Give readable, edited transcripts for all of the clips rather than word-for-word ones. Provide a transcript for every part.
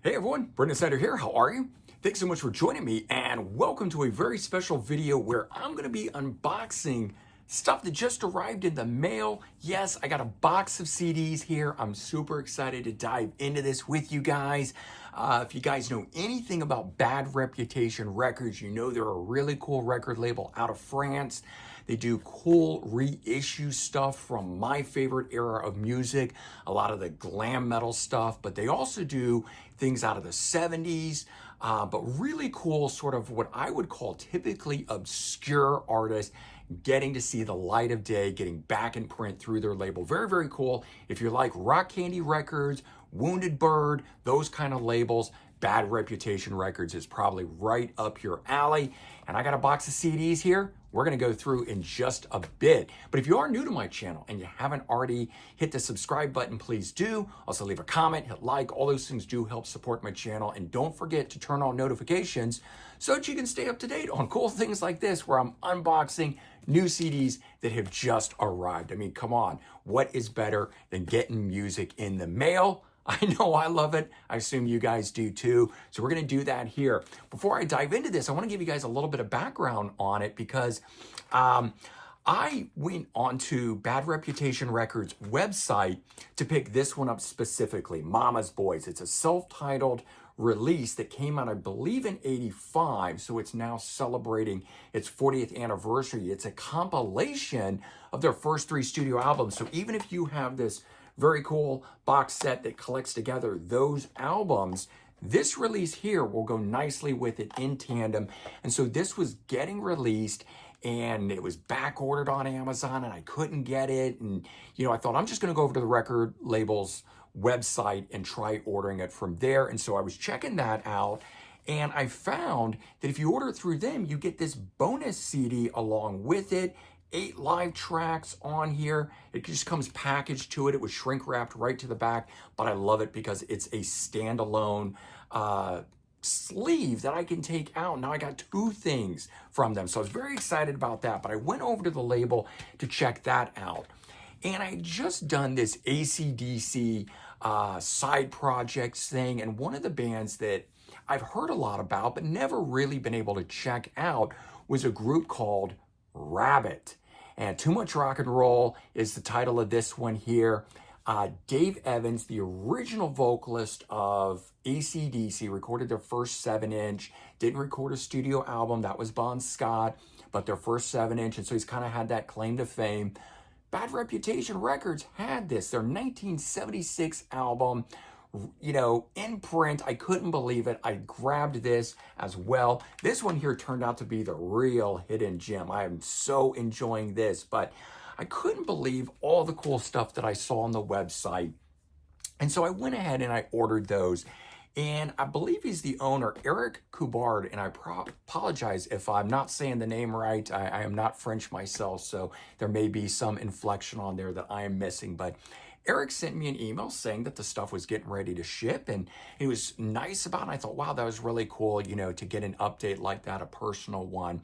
Hey everyone, Brendan Snyder here. How are you? Thanks so much for joining me and welcome to a very special video where I'm going to be unboxing stuff that just arrived in the mail. Yes, I got a box of CDs here. I'm super excited to dive into this with you guys. If you guys know anything about Bad Reputation Records, you know they're a really cool record label out of France. They do cool reissue stuff from my favorite era of music, a lot of the glam metal stuff, but they also do things out of the 70s, but really cool sort of what I would call typically obscure artists getting to see the light of day, getting back in print through their label. Very, very cool. If you like Rock Candy Records, Wounded Bird, those kind of labels, Bad Reputation Records is probably right up your alley. And I got a box of CDs here. We're going to go through in just a bit. But if you are new to my channel and you haven't already hit the subscribe button, please do. Also leave a comment, hit like. All those things do help support my channel. And don't forget to turn on notifications so that you can stay up to date on cool things like this where I'm unboxing new CDs that have just arrived. I mean, come on. What is better than getting music in the mail? I know I love it. I assume you guys do too. So we're going to do that here. Before I dive into this, I want to give you guys a little bit of background on it because I went onto Bad Reputation Records website to pick this one up specifically, Mama's Boys. It's a self-titled release that came out, I believe, in '85. So it's now celebrating its 40th anniversary. It's a compilation of their first 3 studio albums. So even if you have this very cool box set that collects together those albums, this release here will go nicely with it in tandem. And so this was getting released and it was back ordered on Amazon and I couldn't get it. And, you know, I thought I'm just going to go over to the record label's website and try ordering it from there. And so I was checking that out. And I found that if you order it through them, you get this bonus CD along with it. 8 live tracks on here. It just comes packaged to it. It was shrink wrapped right to the back, but I love it because it's a standalone sleeve that I can take out. Now I got 2 things from them. So I was very excited about that, but I went over to the label to check that out. And I had just done this AC/DC side projects thing. And one of the bands that I've heard a lot about, but never really been able to check out was a group called Rabbit. And Too Much Rock and Roll is the title of this one here. Dave Evans, the original vocalist of AC/DC, recorded their first 7-inch, didn't record a studio album, that was Bon Scott, but their first 7-inch, and so he's kind of had that claim to fame. Bad Reputation Records had this, their 1976 album, you know, in print. I couldn't believe it. I grabbed this as well. This one here turned out to be the real hidden gem. I am so enjoying this, but I couldn't believe all the cool stuff that I saw on the website. And so I went ahead and I ordered those. And I believe he's the owner, Eric Coubard, and I apologize if I'm not saying the name right. I am not French myself, so there may be some inflection on there that I am missing, but Eric sent me an email saying that the stuff was getting ready to ship, and he was nice about it. I thought, wow, that was really cool, you know, to get an update like that, a personal one.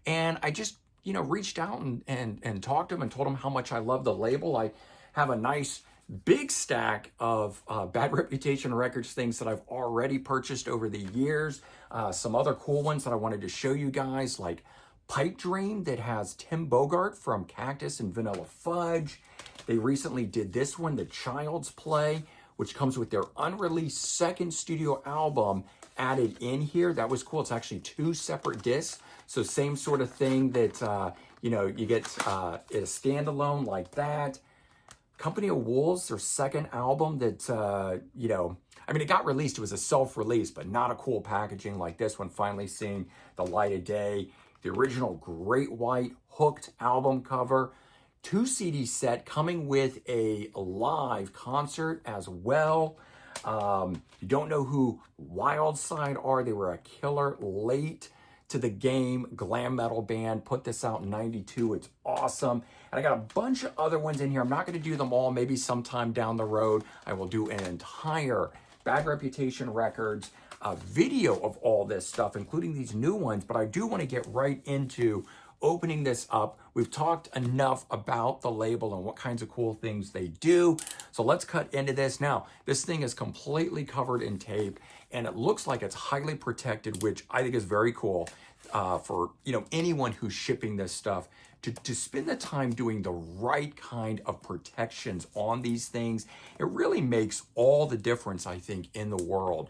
And I just, you know, reached out and talked to him and told him how much I love the label. I have a nice big stack of Bad Reputation Records things that I've already purchased over the years. Some other cool ones that I wanted to show you guys, like Pipe Dream that has Tim Bogart from Cactus and Vanilla Fudge. They recently did this one, The Child's Play, which comes with their unreleased second studio album added in here. That was cool. It's actually 2 separate discs. So same sort of thing that, you know, you get a standalone like that. Company of Wolves, their second album that, you know, I mean, it got released. It was a self-release, but not a cool packaging like this one, finally seeing the light of day. The original Great White Hooked album cover. 2 CD set coming with a live concert as well. You don't know who Wildside are. They were a killer late to the game glam metal band. Put this out in '92. It's awesome. And I got a bunch of other ones in here. I'm not going to do them all. Maybe sometime down the road, I will do an entire Bad Reputation Records video of all this stuff, including these new ones. But I do want to get right into opening this up. We've talked enough about the label and what kinds of cool things they do. So let's cut into this. Now, this thing is completely covered in tape and it looks like it's highly protected, which I think is very cool for anyone who's shipping this stuff to spend the time doing the right kind of protections on these things. It really makes all the difference, I think, in the world.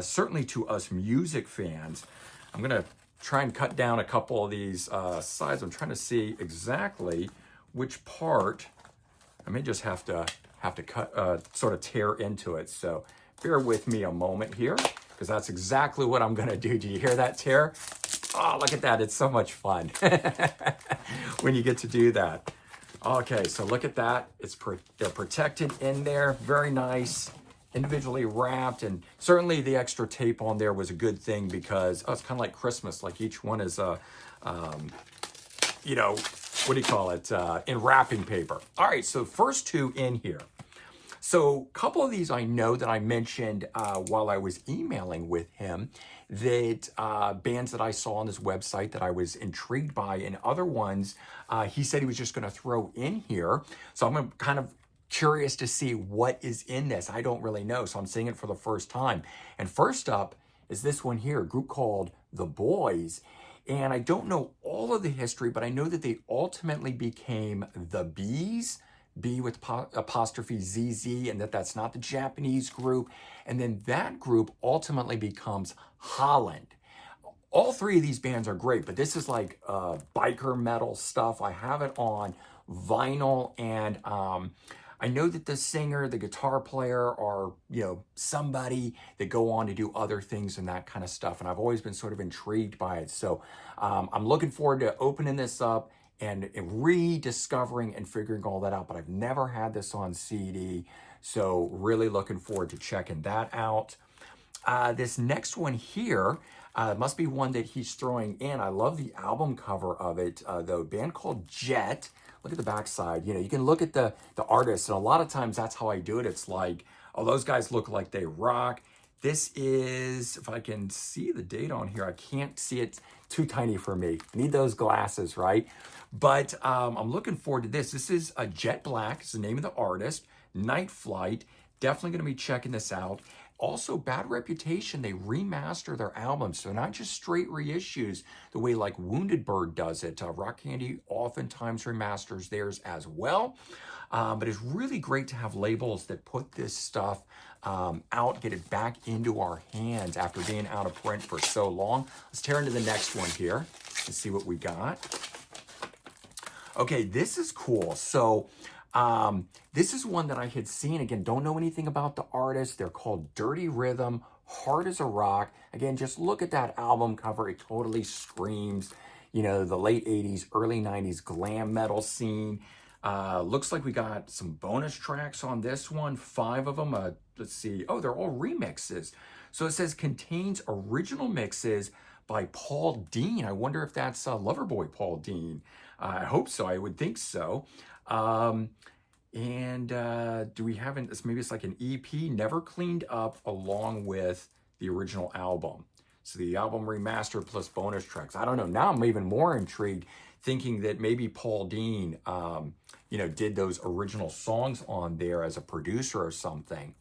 Certainly to us music fans. I'm gonna try and cut down a couple of these sides. I'm trying to see exactly which part. I may just have to cut, sort of tear into it. So bear with me a moment here, because that's exactly what I'm gonna do. Do you hear that tear? Oh, look at that. It's so much fun when you get to do that. Okay, so look at that. They're protected in there. Very nice, individually wrapped. And certainly the extra tape on there was a good thing because it's kind of like Christmas. Like each one is a, what do you call it? In wrapping paper. All right, so first two in here. So a couple of these I know that I mentioned while I was emailing with him, that bands that I saw on this website that I was intrigued by, and other ones he said he was just going to throw in here. So I'm kind of curious to see what is in this. I don't really know, so I'm seeing it for the first time. And first up is this one here, a group called The Boys. And I don't know all of the history, but I know that they ultimately became The Bees, B with apostrophe ZZ, and that's not the Japanese group. And then that group ultimately becomes Holland. All three of these bands are great, but this is like biker metal stuff. I have it on vinyl, and I know that the singer, the guitar player are, somebody that go on to do other things and that kind of stuff. And I've always been sort of intrigued by it. So I'm looking forward to opening this up and rediscovering and figuring all that out. But I've never had this on CD, so really looking forward to checking that out. This next one here must be one that he's throwing in. I love the album cover of it, though. Band called Jet. Look at the backside. You can look at the artist, and a lot of times that's how I do it. It's like, oh, those guys look like they rock. This is, if I can see the date on here, I can't see it, too tiny for me. Need those glasses, right? But I'm looking forward to this. This is a Jet Black, is the name of the artist. Night Flight. Definitely going to be checking this out. Also, Bad Reputation, they remaster their albums. So not just straight reissues the way like Wounded Bird does it. Rock Candy oftentimes remasters theirs as well. But it's really great to have labels that put this stuff out, get it back into our hands after being out of print for so long. Let's tear into the next one here and see what we got. Okay, this is cool. So this is one that I had seen. Again, don't know anything about the artist. They're called Dirty Rhythm, Hard as a Rock. Again, just look at that album cover. It totally screams, the late 80s, early 90s glam metal scene. Looks like we got some bonus tracks on this one, 5 of them. Let's see. Oh, they're all remixes. So it says contains original mixes by Paul Dean. I wonder if that's Loverboy Paul Dean. I hope so. I would think so. Do we have maybe it's like an EP, Never Cleaned Up, along with the original album. So the album remastered plus bonus tracks. I don't know. Now I'm even more intrigued, thinking that maybe Paul Dean, did those original songs on there as a producer or something.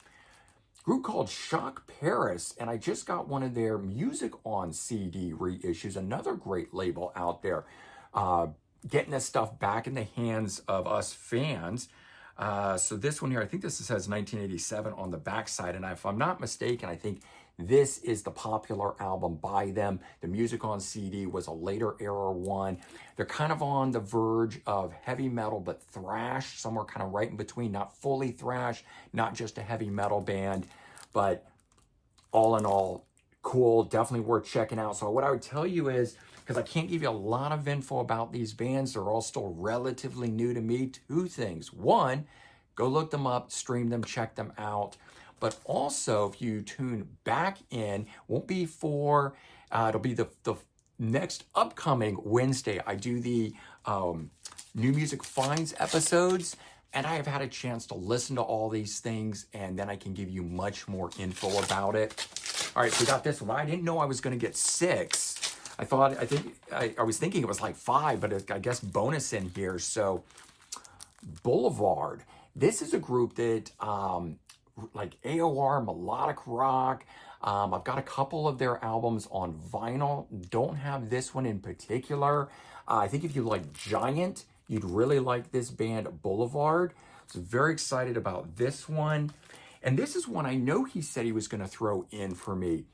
Group called Shock Paris, and I just got one of their Music on CD reissues, another great label out there, getting this stuff back in the hands of us fans. So this one here, I think this says 1987 on the backside, and if I'm not mistaken, I think this is the popular album by them. The Music on CD was a later era one. They're kind of on the verge of heavy metal, but thrash, somewhere kind of right in between, not fully thrash, not just a heavy metal band, but all in all, cool, definitely worth checking out. So what I would tell you is, because I can't give you a lot of info about these bands, they're all still relatively new to me, 2 things. One, go look them up, stream them, check them out. But also, if you tune back in, won't be for, it'll be the next upcoming Wednesday. I do the New Music Finds episodes, and I have had a chance to listen to all these things, and then I can give you much more info about it. All right, so we got this one. I didn't know I was going to get 6. I was thinking it was like 5, but I guess bonus in here. So Boulevard. This is a group that like AOR, melodic rock. I've got a couple of their albums on vinyl. Don't have this one in particular. I think if you like Giant, you'd really like this band Boulevard. So very excited about this one. And this is one I know he said he was going to throw in for me.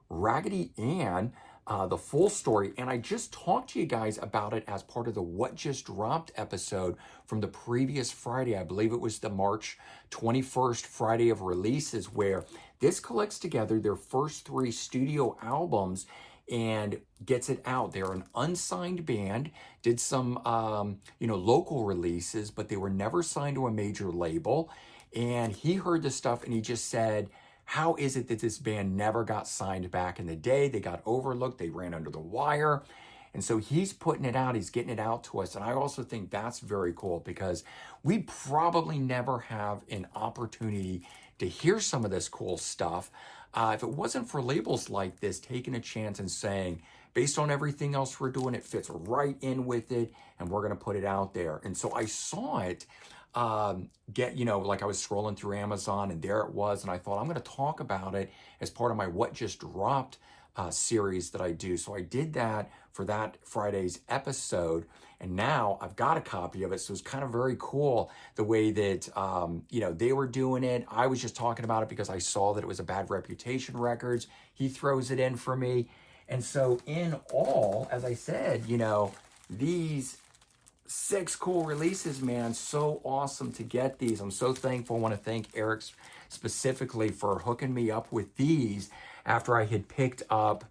Raggedy Ann, the full story. And I just talked to you guys about it as part of the What Just Dropped episode from the previous Friday. I believe it was the March 21st Friday of releases, where this collects together their first 3 studio albums and gets it out. They're an unsigned band, did some local releases, but they were never signed to a major label. And he heard this stuff and he just said, how is it that this band never got signed back in the day? They got overlooked, they ran under the wire. And so he's putting it out, he's getting it out to us. And I also think that's very cool, because we probably never have an opportunity to hear some of this cool stuff if it wasn't for labels like this taking a chance and saying, based on everything else we're doing, it fits right in with it, and we're going to put it out there. And so I saw it like I was scrolling through Amazon, and there it was, and I thought I'm going to talk about it as part of my What Just Dropped series that I do. So I did that for that Friday's episode, and now I've got a copy of it. So it's kind of very cool the way that they were doing it. I was just talking about it because I saw that it was a Bad Reputation Records. He throws it in for me. And so in all, as I said, these 6 cool releases, man. So awesome to get these. I'm so thankful. I want to thank Eric specifically for hooking me up with these after I had picked up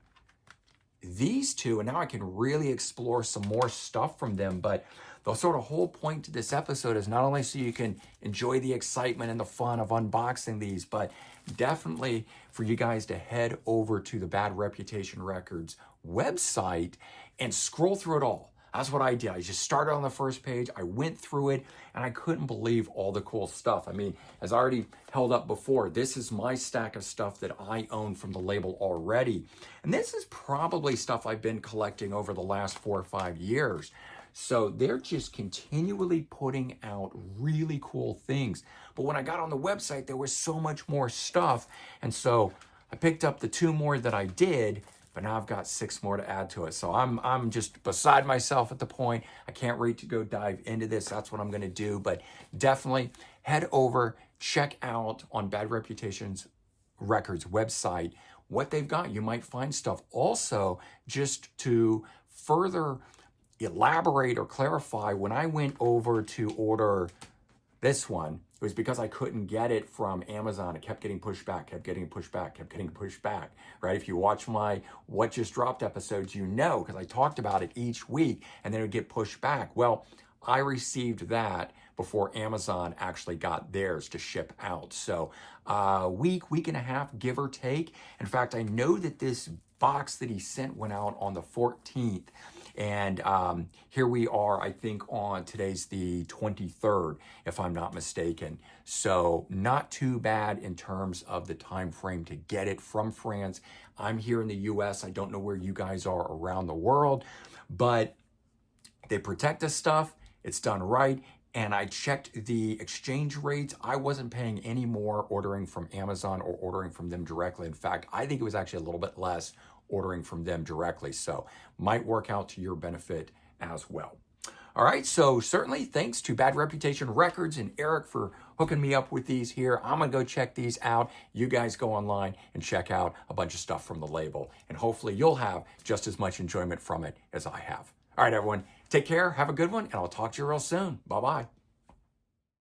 these 2, and now I can really explore some more stuff from them. But the sort of whole point to this episode is not only so you can enjoy the excitement and the fun of unboxing these, but definitely for you guys to head over to the Bad Reputation Records website and scroll through it all. That's what I did. I just started on the first page. I went through it, and I couldn't believe all the cool stuff. I mean, as I already held up before, this is my stack of stuff that I own from the label already. And this is probably stuff I've been collecting over the last 4 or 5 years. So they're just continually putting out really cool things. But when I got on the website, there was so much more stuff. And so I picked up the 2 more that I did, but now I've got 6 more to add to it. So I'm just beside myself at the point. I can't wait to go dive into this. That's what I'm going to do. But definitely head over, check out on Bad Reputation's Records website what they've got. You might find stuff. Also, just to further elaborate or clarify, when I went over to order this one, it was because I couldn't get it from Amazon. It kept getting pushed back, kept getting pushed back, kept getting pushed back, right? If you watch my What Just Dropped episodes, because I talked about it each week, and then it would get pushed back. Well, I received that before Amazon actually got theirs to ship out. So week and a half, give or take. In fact, I know that this box that he sent went out on the 14th. And here we are, I think on today's the 23rd, if I'm not mistaken. So not too bad in terms of the time frame to get it from France. I'm here in the US. I don't know where you guys are around the world, but they protect this stuff. It's done right. And I checked the exchange rates. I wasn't paying any more ordering from Amazon or ordering from them directly. In fact, I think it was actually a little bit less ordering from them directly. So might work out to your benefit as well. All right, so certainly thanks to Bad Reputation Records and Eric for hooking me up with these here. I'm gonna go check these out. You guys go online and check out a bunch of stuff from the label, and hopefully you'll have just as much enjoyment from it as I have. All right, everyone, take care, have a good one, and I'll talk to you real soon. Bye-bye.